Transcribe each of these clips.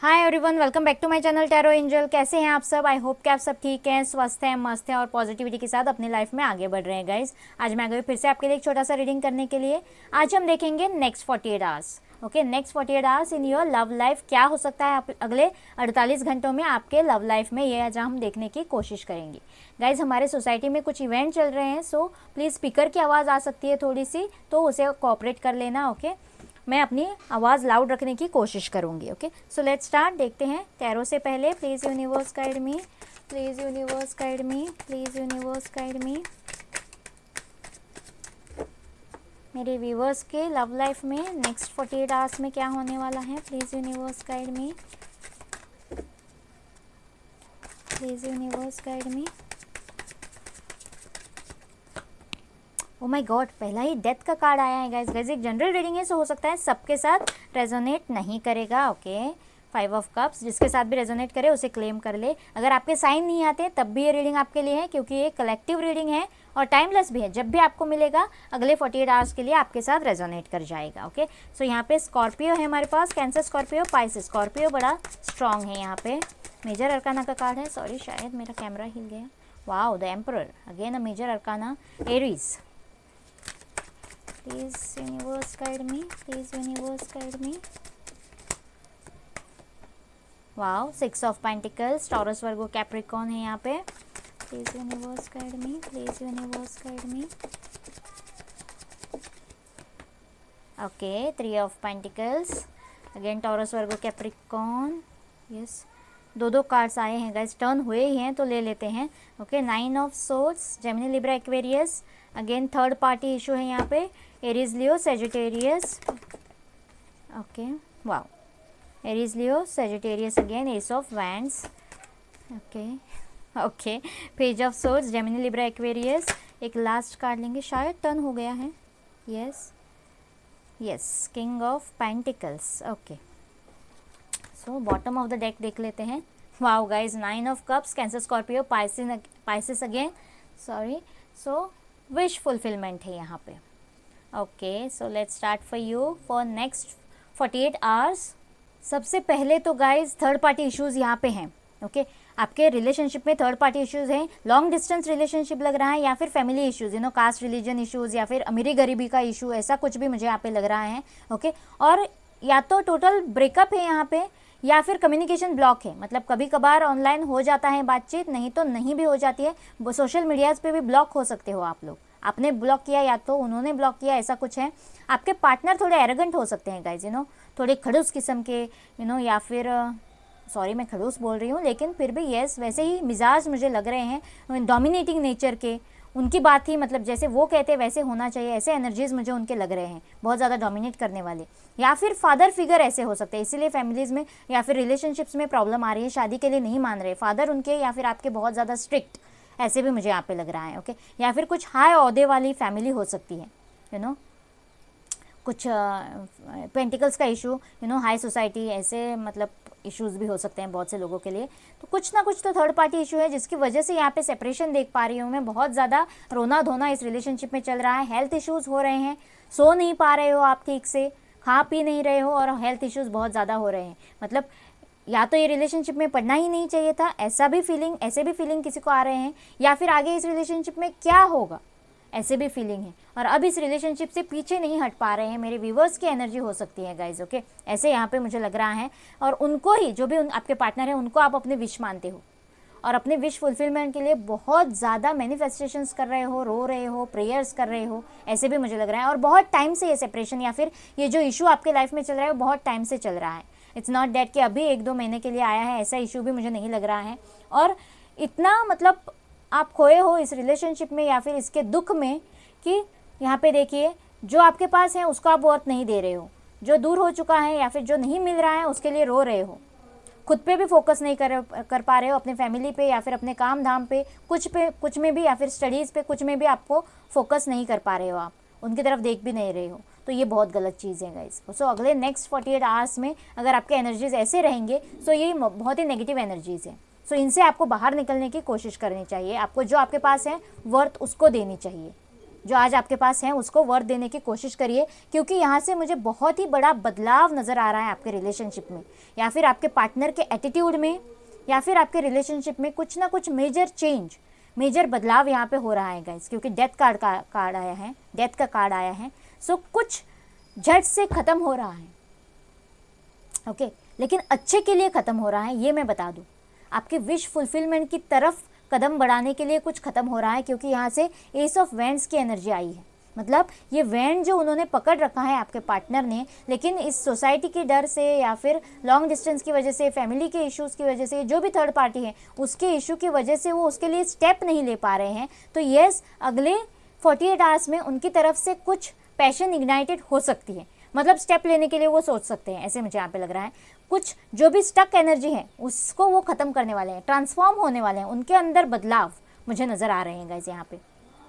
Hi everyone, welcome back to my channel tarot angel. कैसे हैं आप सब? आई होप कि आप सब ठीक हैं, स्वस्थ हैं, मस्त हैं और पॉजिटिविटी के साथ अपनी लाइफ में आगे बढ़ रहे हैं गाइज। आज मैं आ गई फिर से आपके लिए एक छोटा सा रीडिंग करने के लिए। आज हम देखेंगे next 48 hours. Okay, next 48 hours in your love life. क्या हो सकता है अगले 48 घंटों में आपके लव लाइफ में, ये आज हम देखने की कोशिश करेंगे गाइज। हमारे सोसाइटी में कुछ इवेंट चल रहे हैं, सो प्लीज़ स्पीकर की आवाज़ आ सकती है थोड़ी सी, तो उसे कोऑपरेट कर लेना। ओके, मैं अपनी आवाज़ लाउड रखने की कोशिश करूँगी। Okay, so let's start. देखते हैं टैरो से पहले please universe guide me, please universe guide me, please universe guide मी। मेरे व्यूवर्स के लव लाइफ में नेक्स्ट 48 आवर्स में क्या होने वाला है? Please universe guide me, please universe guide me. Oh my God, पहला ही डेथ का कार्ड आया है गाइस। एक जनरल रीडिंग है, सो हो सकता है सबके साथ रेजोनेट नहीं करेगा। ओके, 5 ऑफ कप्स, जिसके साथ भी रेजोनेट करे उसे क्लेम कर ले। अगर आपके साइन नहीं आते तब भी ये रीडिंग आपके लिए है, क्योंकि ये कलेक्टिव रीडिंग है और टाइमलेस भी है। जब भी आपको मिलेगा अगले 48 आवर्स के लिए आपके साथ रेजोनेट कर जाएगा। ओके, सो यहाँ पे स्कॉर्पियो है हमारे पास, कैंसर, स्कॉर्पियो, पाइसेस। स्कॉर्पियो बड़ा स्ट्रांग है यहाँ पे। मेजर अरकाना का कार्ड है, सॉरी शायद मेरा कैमरा हिल गया। Wow, the emperor, again a major arcana, Aries. Please universe guide me, please universe guide me. Wow, 6 of Pentacles, Taurus, Virgo, Capricorn है यहाँ पे। Please universe guide me, please universe guide me. Okay, 3 of Pentacles, again Taurus, Virgo, Capricorn. Yes, दो cards आए हैं guys, turn हुए ही हैं तो ले लेते हैं। Okay, 9 of swords, Gemini, Libra, Aquarius. Again third party issue है यहाँ पे, Aries, Leo, Sagittarius. Okay, wow, Aries, Leo, Sagittarius. Again S of wands. Okay okay, page of swords, Gemini, Libra, Aquarius. एक लास्ट कार्ड लेंगे, शायद turn हो गया है। Yes yes, king of pentacles. Okay, so bottom of the deck देख लेते हैं। Wow guys, 9 of cups, cancer, Scorpio, Pisces again, sorry. So wish fulfilment है यहाँ पे। Okay, so let's start for you for next 48 hours. सबसे पहले तो guys third party issues यहाँ पे हैं। ओके, आपके रिलेशनशिप में थर्ड पार्टी इश्यूज़ हैं। लॉन्ग डिस्टेंस रिलेशनशिप लग रहा है, या फिर family issues, caste religion issues, या फिर अमीरी गरीबी का इशू, ऐसा कुछ भी मुझे यहाँ पे लग रहा है। ओके, और या तो टोटल ब्रेकअप है यहाँ पे, या फिर कम्युनिकेशन ब्लॉक है। मतलब कभी कभार ऑनलाइन हो जाता है बातचीत, नहीं तो नहीं भी हो जाती है। सोशल मीडियाज़ पे भी ब्लॉक हो सकते हो आप लोग। आपने ब्लॉक किया या तो उन्होंने ब्लॉक किया, ऐसा कुछ है। आपके पार्टनर थोड़े एरोगेंट हो सकते हैं गाइज, थोड़े खड़ूस किस्म के, या फिर सॉरी मैं खड़ूस बोल रही हूँ, लेकिन फिर भी यस, वैसे ही मिजाज मुझे लग रहे हैं, डोमिनेटिंग नेचर के। उनकी बात ही, मतलब जैसे वो कहते हैं वैसे होना चाहिए, ऐसे एनर्जीज मुझे उनके लग रहे हैं, बहुत ज़्यादा डोमिनेट करने वाले। या फिर फादर फिगर ऐसे हो सकते हैं, इसीलिए फैमिलीज़ में या फिर रिलेशनशिप्स में प्रॉब्लम आ रही है, शादी के लिए नहीं मान रहे फादर उनके, या फिर आपके बहुत ज़्यादा स्ट्रिक्ट, ऐसे भी मुझे यहाँ पे लग रहा है। ओके, या फिर कुछ हाई ओहदे वाली फैमिली हो सकती है, कुछ पेंटिकल्स का इशू, हाई सोसाइटी, ऐसे मतलब इश्यूज़ भी हो सकते हैं बहुत से लोगों के लिए। तो कुछ ना कुछ तो थर्ड पार्टी इशू है, जिसकी वजह से यहाँ पे सेपरेशन देख पा रही हूँ मैं। बहुत ज़्यादा रोना धोना इस रिलेशनशिप में चल रहा है। हेल्थ इश्यूज़ हो रहे हैं, सो नहीं पा रहे हो आप ठीक से, खा पी नहीं रहे हो, और हेल्थ इश्यूज़ बहुत ज़्यादा हो रहे हैं। मतलब या तो ये रिलेशनशिप में पढ़ना ही नहीं चाहिए था, ऐसे भी फीलिंग किसी को आ रहे हैं, या फिर आगे इस रिलेशनशिप में क्या होगा, ऐसे भी फीलिंग है। और अब इस रिलेशनशिप से पीछे नहीं हट पा रहे हैं। मेरे व्यूवर्स की एनर्जी हो सकती है गाइज। ओके, ऐसे यहाँ पे मुझे लग रहा है। और उनको ही, जो भी आपके पार्टनर है, उनको आप अपने विश मानते हो, और अपने विश फुलफिलमेंट के लिए बहुत ज़्यादा मैनिफेस्टेशंस कर रहे हो, रो रहे हो, प्रेयर्स कर रहे हो, ऐसे भी मुझे लग रहा है। और बहुत टाइम से ये सेपरेशन या फिर ये जो इशू आपके लाइफ में चल रहा है, वो बहुत टाइम से चल रहा है। इट्स नॉट डैट कि अभी 1-2 महीने के लिए आया है, ऐसा इशू भी मुझे नहीं लग रहा है। और इतना मतलब आप खोए हो इस रिलेशनशिप में, या फिर इसके दुख में, कि यहाँ पे देखिए, जो आपके पास है उसको आप वर्थ नहीं दे रहे हो, जो दूर हो चुका है या फिर जो नहीं मिल रहा है उसके लिए रो रहे हो। खुद पे भी फोकस नहीं कर पा रहे हो, अपने फैमिली पे या फिर अपने काम धाम पे, कुछ में भी, या फिर स्टडीज़ पे, कुछ में भी आपको फोकस नहीं कर पा रहे हो, आप उनकी तरफ देख भी नहीं रहे हो। तो ये बहुत गलत चीज़ है गाइस। सो अगले नेक्स्ट 48 आवर्स में अगर आपके एनर्जीज ऐसे रहेंगे, सो ये बहुत ही नेगेटिव एनर्जीज है। सो इनसे आपको बाहर निकलने की कोशिश करनी चाहिए। आपको जो आपके पास है वर्थ उसको देनी चाहिए। जो आज आपके पास हैं उसको वर्थ देने की कोशिश करिए, क्योंकि यहाँ से मुझे बहुत ही बड़ा बदलाव नज़र आ रहा है आपके रिलेशनशिप में, या फिर आपके पार्टनर के एटीट्यूड में, या फिर आपके रिलेशनशिप में कुछ ना कुछ मेजर चेंज, मेजर बदलाव यहाँ पे हो रहा है गाइस, क्योंकि डेथ कार्ड आया है, डेथ का कार्ड आया है। सो कुछ झट से ख़त्म हो रहा है, ओके, लेकिन अच्छे के लिए ख़त्म हो रहा है, ये मैं बता दूँ। आपके विश फुलफिलमेंट की तरफ कदम बढ़ाने के लिए कुछ ख़त्म हो रहा है, क्योंकि यहाँ से एस ऑफ वैंड्स की एनर्जी आई है। मतलब ये वैंड जो उन्होंने पकड़ रखा है आपके पार्टनर ने, लेकिन इस सोसाइटी के डर से या फिर लॉन्ग डिस्टेंस की वजह से, फैमिली के इश्यूज़ की वजह से, जो भी थर्ड पार्टी है उसके इशू की वजह से वो उसके लिए स्टेप नहीं ले पा रहे हैं। तो यस, अगले 48 आवर्स में उनकी तरफ से कुछ पैशन इग्नाइटेड हो सकती है, मतलब स्टेप लेने के लिए वो सोच सकते हैं, ऐसे मुझे यहाँ पे लग रहा है। कुछ जो भी स्टक एनर्जी है उसको वो ख़त्म करने वाले हैं, ट्रांसफॉर्म होने वाले हैं, उनके अंदर बदलाव मुझे नज़र आ रहे हैं गाइस यहाँ पे,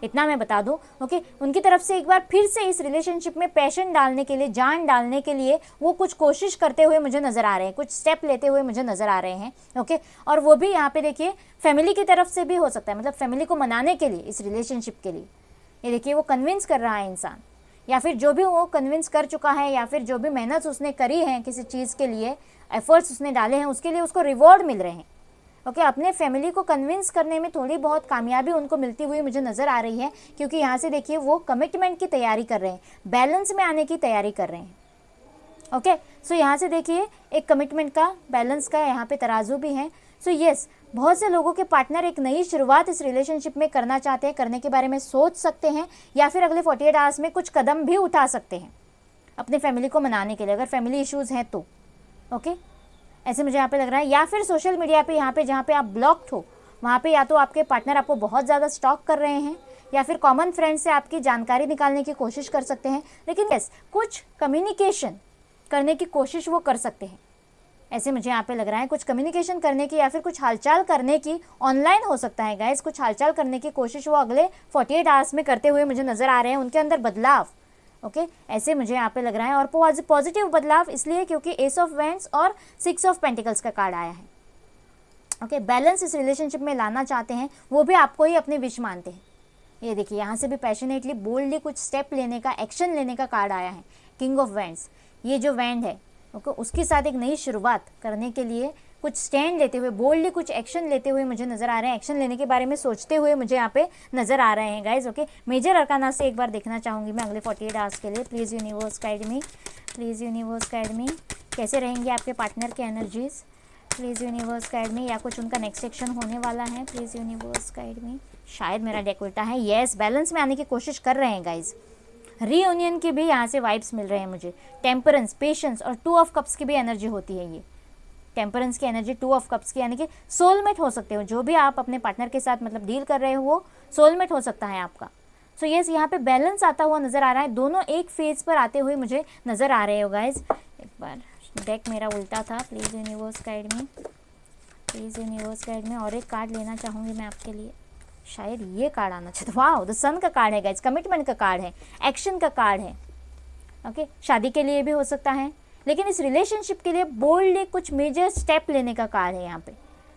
इतना मैं बता दूं। ओके, उनकी तरफ से एक बार फिर से इस रिलेशनशिप में पैशन डालने के लिए, जान डालने के लिए वो कुछ कोशिश करते हुए मुझे नज़र आ रहे हैं, कुछ स्टेप लेते हुए मुझे नज़र आ रहे हैं। ओके, और वो भी यहाँ पे देखिए फैमिली की तरफ से भी हो सकता है, मतलब फैमिली को मनाने के लिए, इस रिलेशनशिप के लिए, ये देखिए वो कन्विंस कर रहा है इंसान, या फिर जो भी वो कन्विंस कर चुका है, या फिर जो भी मेहनत उसने करी है किसी चीज़ के लिए, एफर्ट्स उसने डाले हैं, उसके लिए उसको रिवॉर्ड मिल रहे हैं। ओके, अपने फैमिली को कन्विंस करने में थोड़ी बहुत कामयाबी उनको मिलती हुई मुझे नज़र आ रही है, क्योंकि यहाँ से देखिए वो कमिटमेंट की तैयारी कर रहे हैं, बैलेंस में आने की तैयारी कर रहे हैं। ओके, सो यहाँ से देखिए एक कमिटमेंट का, बैलेंस का यहाँ पे तराजू भी है। सो यस, बहुत से लोगों के पार्टनर एक नई शुरुआत इस रिलेशनशिप में करना चाहते हैं, करने के बारे में सोच सकते हैं, या फिर अगले 48 आवर्स में कुछ कदम भी उठा सकते हैं अपने फैमिली को मनाने के लिए, अगर फैमिली इश्यूज़ हैं तो। ओके, ऐसे मुझे यहाँ पे लग रहा है। या फिर सोशल मीडिया पे यहाँ पे जहाँ पे आप ब्लॉक्ड हो, वहाँ पे या तो आपके पार्टनर आपको बहुत ज़्यादा स्टॉक कर रहे हैं, या फिर कॉमन फ्रेंड से आपकी जानकारी निकालने की कोशिश कर सकते हैं, लेकिन यस, कुछ कम्युनिकेशन करने की कोशिश वो कर सकते हैं, ऐसे मुझे यहाँ पे लग रहा है। कुछ कम्युनिकेशन करने की या फिर कुछ हालचाल करने की, ऑनलाइन हो सकता है गाइस, कुछ हालचाल करने की कोशिश वो अगले 48 आवर्स में करते हुए मुझे नज़र आ रहे हैं, उनके अंदर बदलाव। ओके, ऐसे मुझे यहाँ पे लग रहा है, और पॉजिटिव बदलाव इसलिए क्योंकि एस ऑफ वैंड्स और 6 ऑफ पेंटिकल्स का कार्ड आया है। ओके, बैलेंस इस रिलेशनशिप में लाना चाहते हैं, वो भी आपको ही अपने विश मानते हैं। ये देखिए यहाँ से भी पैशनेटली, बोल्डली कुछ स्टेप लेने का, एक्शन लेने का कार्ड आया है, किंग ऑफ वैंड्स। ये जो वैंड है, ओके, उसके साथ एक नई शुरुआत करने के लिए कुछ स्टैंड लेते हुए, बोल्डली कुछ एक्शन लेते हुए मुझे नज़र आ रहे हैं, एक्शन लेने के बारे में सोचते हुए मुझे यहाँ पे नज़र आ रहे हैं गाइज। ओके, मेजर अरकाना से एक बार देखना चाहूँगी मैं अगले 48 आवर्स के लिए। Please universe guide me, please universe guide मी, कैसे रहेंगे आपके पार्टनर के एनर्जीज़, प्लीज़ यूनिवर्स गाइड मी, या कुछ उनका नेक्स्ट एक्शन होने वाला है, प्लीज़ यूनिवर्स गाइड मी। शायद मेरा डेक उल्टा है, येस, बैलेंस में आने की कोशिश कर रहे हैं गाइज। रीयूनियन की भी यहाँ से वाइब्स मिल रहे हैं मुझे, टेम्परेंस, पेशेंस और 2 ऑफ कप्स की भी एनर्जी होती है। ये टेम्परेंस की एनर्जी, 2 ऑफ कप्स की, यानी कि सोलमेट हो सकते हो, जो भी आप अपने पार्टनर के साथ मतलब डील कर रहे हो वो सोलमेट हो सकता है आपका। सो यस, यहाँ पे बैलेंस आता हुआ नज़र आ रहा है, दोनों एक फेज पर आते हुए मुझे नज़र आ रहे हो गाइज। एक बार डेक मेरा उल्टा था, प्लीज़ यूनिवर्स गाइड में, प्लीज़ यूनिवर्स गाइड में। और एक कार्ड लेना चाहूँगी मैं आपके लिए, शायद ये कार्ड आना चाहिए। वाह, द सन का कार्ड है गाइज, कमिटमेंट का कार्ड है, एक्शन का कार्ड है। ओके, शादी के लिए भी हो सकता है, लेकिन इस रिलेशनशिप के लिए बोल्डली कुछ मेजर स्टेप लेने का कार्ड है यहाँ पे,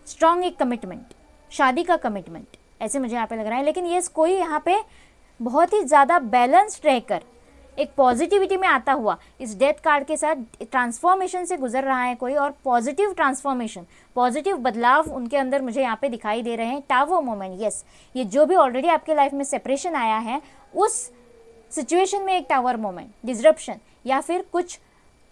स्ट्रॉन्ग एक कमिटमेंट, शादी का कमिटमेंट, ऐसे मुझे यहाँ पे लग रहा है। लेकिन ये कोई यहाँ पे बहुत ही ज़्यादा बैलेंस्ड रहकर एक पॉजिटिविटी में आता हुआ इस डेथ कार्ड के साथ ट्रांसफॉर्मेशन से गुजर रहा है कोई, और पॉजिटिव ट्रांसफॉर्मेशन, पॉजिटिव बदलाव उनके अंदर मुझे यहाँ पे दिखाई दे रहे हैं। टावर मोमेंट, यस, ये जो भी ऑलरेडी आपके लाइफ में सेपरेशन आया है, उस सिचुएशन में एक टावर मोमेंट, डिसरप्शन या फिर कुछ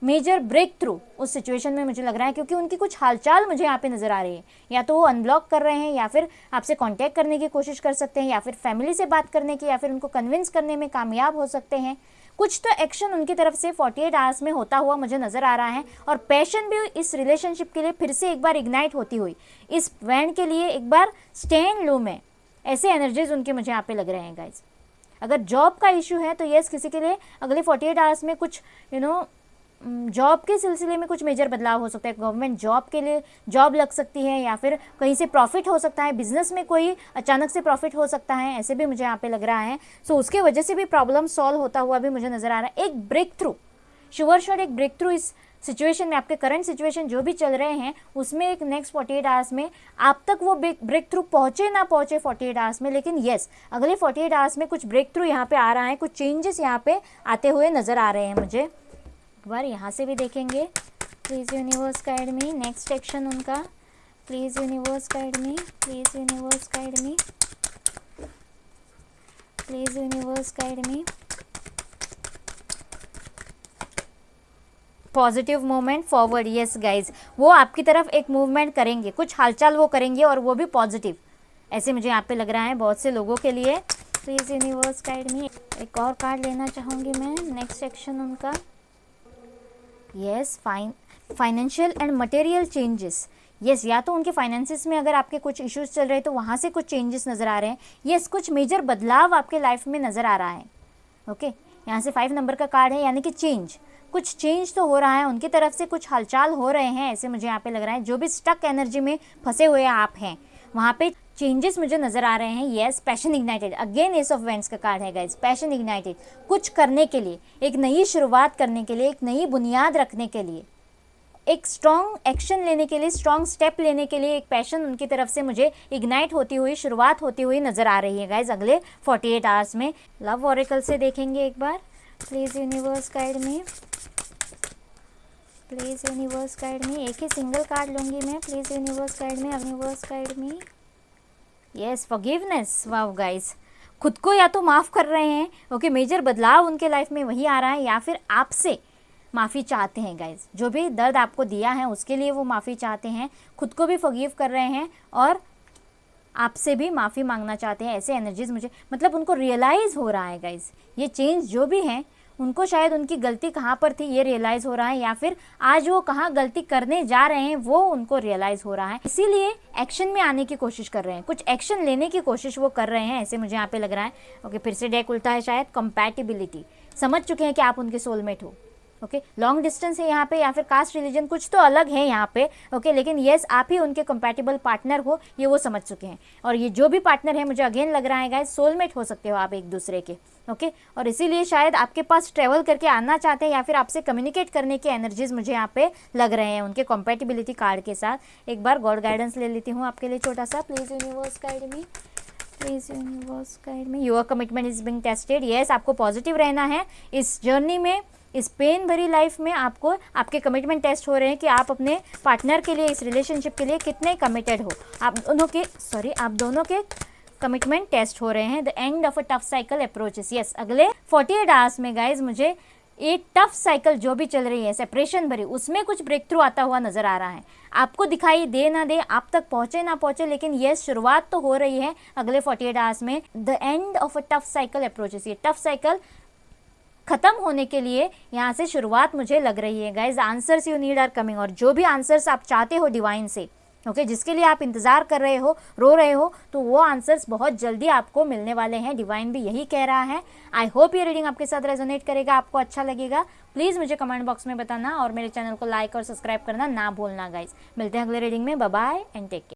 मेजर ब्रेक थ्रू उस सिचुएशन में मुझे लग रहा है, क्योंकि उनकी कुछ हालचाल मुझे यहाँ पे नज़र आ रही है। या तो वो अनब्लॉक कर रहे हैं, या फिर आपसे कांटेक्ट करने की कोशिश कर सकते हैं, या फिर फैमिली से बात करने की, या फिर उनको कन्विंस करने में कामयाब हो सकते हैं। कुछ तो एक्शन उनकी तरफ से 48 आवर्स में होता हुआ मुझे नज़र आ रहा है, और पैशन भी इस रिलेशनशिप के लिए फिर से एक बार इग्नाइट होती हुई, इस वैंड के लिए एक बार स्टैंड लूँ मैं, ऐसे एनर्जीज उनके मुझे यहाँ पे लग रहे हैं गाइज। अगर जॉब का इशू है तो यस, किसी के लिए अगले 48 आवर्स में कुछ जॉब के सिलसिले में कुछ मेजर बदलाव हो सकता है। गवर्नमेंट जॉब के लिए जॉब लग सकती है, या फिर कहीं से प्रॉफिट हो सकता है, बिजनेस में कोई अचानक से प्रॉफिट हो सकता है, ऐसे भी मुझे यहाँ पे लग रहा है। सो उसके वजह से भी प्रॉब्लम सॉल्व होता हुआ भी मुझे नज़र आ रहा है। एक ब्रेक थ्रू, श्योर एक ब्रेक थ्रू इस सिचुएशन में, आपके करंट सिचुएशन जो भी चल रहे हैं उसमें एक नेक्स्ट 48 आवर्स में आप तक वो ब्रेक थ्रू पहुँचे ना पहुँचे 48 आवर्स में, लेकिन येस अगले 48 आवर्स में कुछ ब्रेक थ्रू यहाँ पे आ रहा है, कुछ चेंजेस यहाँ पे आते हुए नज़र आ रहे हैं मुझे। एक बार यहाँ से भी देखेंगे। Please universe guide me, next action उनका। Please universe guide me, please universe guide me, please universe guide me. Positive movement forward, yes guys, वो आपकी तरफ एक मूवमेंट करेंगे, कुछ हालचाल वो करेंगे और वो भी पॉजिटिव, ऐसे मुझे यहाँ पे लग रहा है बहुत से लोगों के लिए। Please universe guide me. एक और कार्ड लेना चाहूँगी मैं, नेक्स्ट सेक्शन उनका। Yes, financial and material changes, yes, या तो उनके फाइनेंसिस में अगर आपके कुछ इश्यूज चल रहे हैं तो वहाँ से कुछ चेंजेस नज़र आ रहे हैं। यस, कुछ मेजर बदलाव आपके लाइफ में नज़र आ रहा है। ओके, यहाँ से 5 नंबर का कार्ड है, यानी कि चेंज, कुछ चेंज तो हो रहा है, उनकी तरफ से कुछ हालचाल हो रहे हैं, ऐसे मुझे यहाँ पे लग रहा है। जो भी स्टक एनर्जी में फंसे हुए आप हैं वहाँ पे चेंजेस मुझे नज़र आ रहे हैं। Yes, passion ignited, again S of vents का कार्ड है गाइज। पैशन इग्नाइटेड, कुछ करने के लिए, एक नई शुरुआत करने के लिए, एक नई बुनियाद रखने के लिए, एक स्ट्रॉन्ग एक्शन लेने के लिए, स्ट्रॉन्ग स्टेप लेने के लिए एक पैशन उनकी तरफ से मुझे इग्नाइट होती हुई, शुरुआत होती हुई नज़र आ रही है गाइज अगले 48 आवर्स में। लव ऑरेकल से देखेंगे एक बार। Please universe guide me, please universe guide me. एक ही सिंगल कार्ड लूँगी मैं। Please universe guide me, universe guide me. Yes, forgiveness, wow guys, खुद को या तो माफ़ कर रहे हैं, ओके, मेजर बदलाव उनके लाइफ में वही आ रहा है, या फिर आपसे माफ़ी चाहते हैं गाइज। जो भी दर्द आपको दिया है उसके लिए वो माफ़ी चाहते हैं, खुद को भी फॉरगिव कर रहे हैं और आपसे भी माफ़ी मांगना चाहते हैं। ऐसे एनर्जीज मुझे, मतलब उनको रियलाइज़ हो रहा है गाइज, ये चेंज जो भी हैं उनको शायद उनकी गलती कहाँ पर थी ये रियलाइज़ हो रहा है, या फिर आज वो कहाँ गलती करने जा रहे हैं वो उनको रियलाइज़ हो रहा है, इसीलिए एक्शन में आने की कोशिश कर रहे हैं, कुछ एक्शन लेने की कोशिश वो कर रहे हैं, ऐसे मुझे यहाँ पे लग रहा है। ओके, फिर से डेक उल्टा है शायद। कंपैटिबिलिटी, समझ चुके हैं कि आप उनके सोलमेट हो। ओके, लॉन्ग डिस्टेंस है यहाँ पे, या फिर कास्ट रिलीजन कुछ तो अलग है यहाँ पे। ओके, लेकिन येस आप ही उनके कंपैटिबल पार्टनर हो, ये वो समझ चुके हैं। और ये जो भी पार्टनर है मुझे अगेन लग रहा है गाइस सोलमेट हो सकते हो आप एक दूसरे के। ओके, और इसीलिए शायद आपके पास ट्रेवल करके आना चाहते हैं, या फिर आपसे कम्युनिकेट करने के एनर्जीज मुझे यहाँ पे लग रहे हैं उनके कंपैटिबिलिटी कार्ड के साथ। एक बार गॉड गाइडेंस ले लेती हूँ आपके लिए छोटा सा। Please universe guide me, please universe guide me. Your commitment is being tested, yes, आपको पॉजिटिव रहना है इस जर्नी में, इस पेन भरी लाइफ में। आपको आपके कमिटमेंट टेस्ट हो रहे हैं कि आप अपने पार्टनर के लिए, इस रिलेशनशिप के लिए कितने कमिटेड हो। आप दोनों के कमिटमेंट टेस्ट हो रहे हैं। The end of a tough cycle approaches, yes, अगले 48 आवर्स में गाइज मुझे एक टफ साइकिल जो भी चल रही है सेपरेशन भरी, उसमें कुछ ब्रेक थ्रू आता हुआ नजर आ रहा है। आपको दिखाई दे ना दे, आप तक पहुंचे ना पहुंचे, लेकिन ये शुरुआत तो हो रही है अगले 48 आवर्स में। The end of a tough cycle approaches, ये टफ साइकिल खत्म होने के लिए यहाँ से शुरुआत मुझे लग रही है guys. Answers you need are coming, और जो भी आंसर्स आप चाहते हो डिवाइन से, ओके, जिसके लिए आप इंतज़ार कर रहे हो, रो रहे हो, तो वो आंसर्स बहुत जल्दी आपको मिलने वाले हैं। डिवाइन भी यही कह रहा है। आई होप ये रीडिंग आपके साथ रेजोनेट करेगा, आपको अच्छा लगेगा। प्लीज़ मुझे कमेंट बॉक्स में बताना, और मेरे चैनल को लाइक और सब्सक्राइब करना ना भूलना गाइज। मिलते हैं अगले रीडिंग में, bye bye and take care.